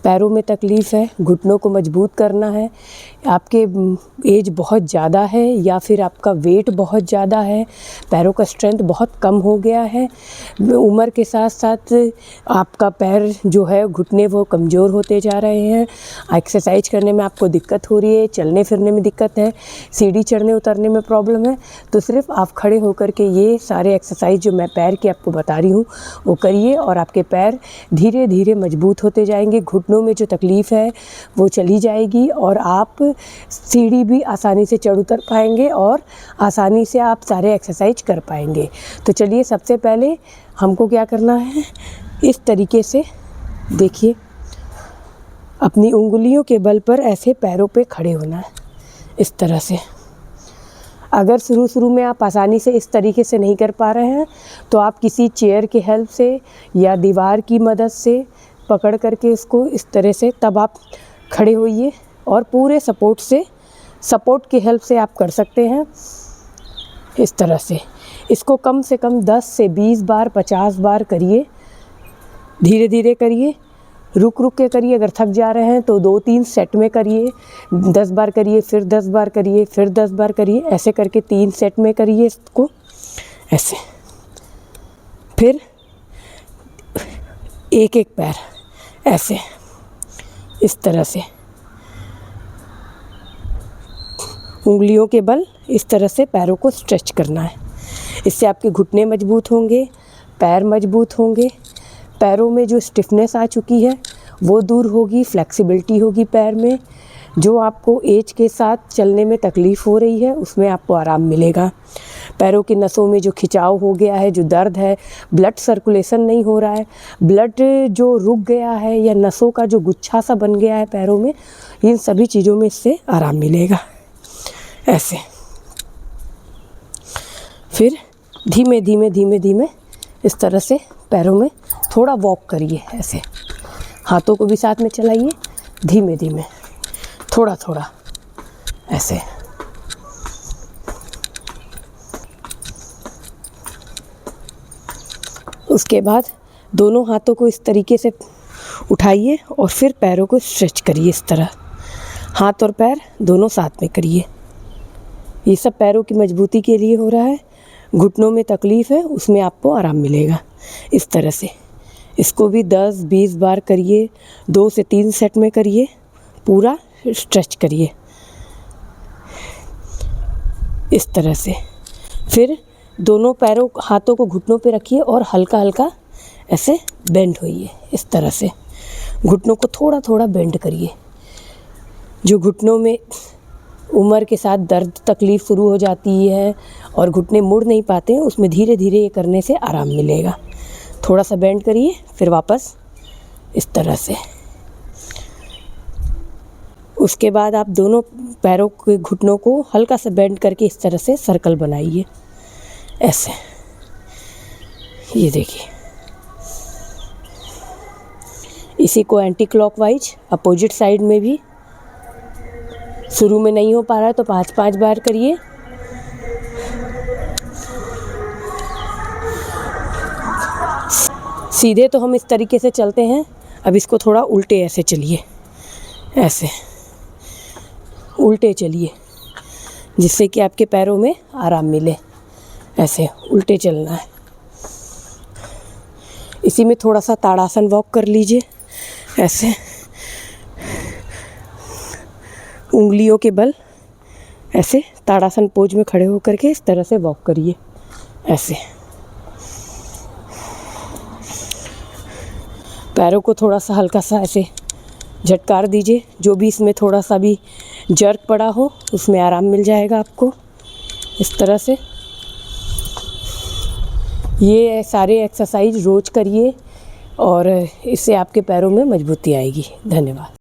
पैरों में तकलीफ़ है, घुटनों को मजबूत करना है, आपके एज बहुत ज़्यादा है या फिर आपका वेट बहुत ज़्यादा है, पैरों का स्ट्रेंथ बहुत कम हो गया है, उम्र के साथ साथ आपका पैर जो है घुटने वो कमज़ोर होते जा रहे हैं, एक्सरसाइज करने में आपको दिक्कत हो रही है, चलने फिरने में दिक्कत है, सीढ़ी चढ़ने उतरने में प्रॉब्लम है, तो सिर्फ आप खड़े होकर के ये सारे एक्सरसाइज जो मैं पैर की आपको बता रही हूँ वो करिए और आपके पैर धीरे धीरे मजबूत होते जाएंगे। घुटनों में जो तकलीफ़ है वो चली जाएगी और आप सीढ़ी भी आसानी से चढ़ उतर पाएंगे और आसानी से आप सारे एक्सरसाइज कर पाएंगे। तो चलिए सबसे पहले हमको क्या करना है, इस तरीके से देखिए, अपनी उंगलियों के बल पर ऐसे पैरों पे खड़े होना है, इस तरह से। अगर शुरू में आप आसानी से इस तरीके से नहीं कर पा रहे हैं तो आप किसी चेयर की हेल्प से या दीवार की मदद से पकड़ करके इसको इस तरह से तब आप खड़े होइए और पूरे सपोर्ट की हेल्प से आप कर सकते हैं इस तरह से। इसको कम से कम 10 से 20 बार 50 बार करिए, धीरे धीरे करिए, रुक के करिए। अगर थक जा रहे हैं तो 2-3 सेट में करिए, 10 बार करिए, फिर 10 बार करिए, फिर 10 बार करिए, ऐसे करके 3 सेट में करिए इसको, ऐसे। फिर एक पैर ऐसे, इस तरह से उंगलियों के बल इस तरह से पैरों को स्ट्रेच करना है। इससे आपके घुटने मजबूत होंगे, पैर मजबूत होंगे, पैरों में जो स्टिफनेस आ चुकी है वो दूर होगी, फ्लेक्सिबिलिटी होगी पैर में। जो आपको एज के साथ चलने में तकलीफ़ हो रही है उसमें आपको आराम मिलेगा। पैरों की नसों में जो खिंचाव हो गया है, जो दर्द है, ब्लड सर्कुलेशन नहीं हो रहा है, ब्लड जो रुक गया है या नसों का जो गुच्छा सा बन गया है पैरों में, इन सभी चीज़ों में इससे आराम मिलेगा, ऐसे। फिर धीमे धीमे इस तरह से पैरों में थोड़ा वॉक करिए, ऐसे। हाथों को भी साथ में चलाइए, धीमे धीमे, थोड़ा ऐसे। उसके बाद दोनों हाथों को इस तरीके से उठाइए और फिर पैरों को स्ट्रेच करिए इस तरह। हाथ और पैर दोनों साथ में करिए। ये सब पैरों की मजबूती के लिए हो रहा है। घुटनों में तकलीफ़ है उसमें आपको आराम मिलेगा, इस तरह से। इसको भी 10-20 बार करिए, 2 से 3 सेट में करिए, पूरा स्ट्रेच करिए इस तरह से। फिर दोनों हाथों को घुटनों पे रखिए और हल्का ऐसे बेंड होइए, इस तरह से। घुटनों को थोड़ा बेंड करिए। जो घुटनों में उम्र के साथ दर्द तकलीफ़ शुरू हो जाती है और घुटने मुड़ नहीं पाते हैं, उसमें धीरे धीरे ये करने से आराम मिलेगा। थोड़ा सा बेंड करिए, फिर वापस इस तरह से। उसके बाद आप दोनों पैरों के घुटनों को हल्का सा बेंड करके इस तरह से सर्कल बनाइए, ऐसे। ये देखिए, इसी को एंटी क्लॉकवाइज अपोजिट साइड में भी शुरू में नहीं हो पा रहा है तो 5-5 बार करिए। सीधे तो हम इस तरीके से चलते हैं, अब इसको थोड़ा उल्टे ऐसे चलिए, ऐसे उल्टे चलिए, जिससे कि आपके पैरों में आराम मिले। ऐसे उल्टे चलना है। इसी में थोड़ा सा ताड़ासन वॉक कर लीजिए, ऐसे। उंगलियों के बल ऐसे ताड़ासन पोज में खड़े होकर के इस तरह से वॉक करिए, ऐसे। पैरों को थोड़ा सा हल्का सा ऐसे झटकार दीजिए, जो भी इसमें थोड़ा सा भी जर्क पड़ा हो उसमें आराम मिल जाएगा आपको, इस तरह से। ये सारे एक्सरसाइज रोज़ करिए और इससे आपके पैरों में मजबूती आएगी। धन्यवाद।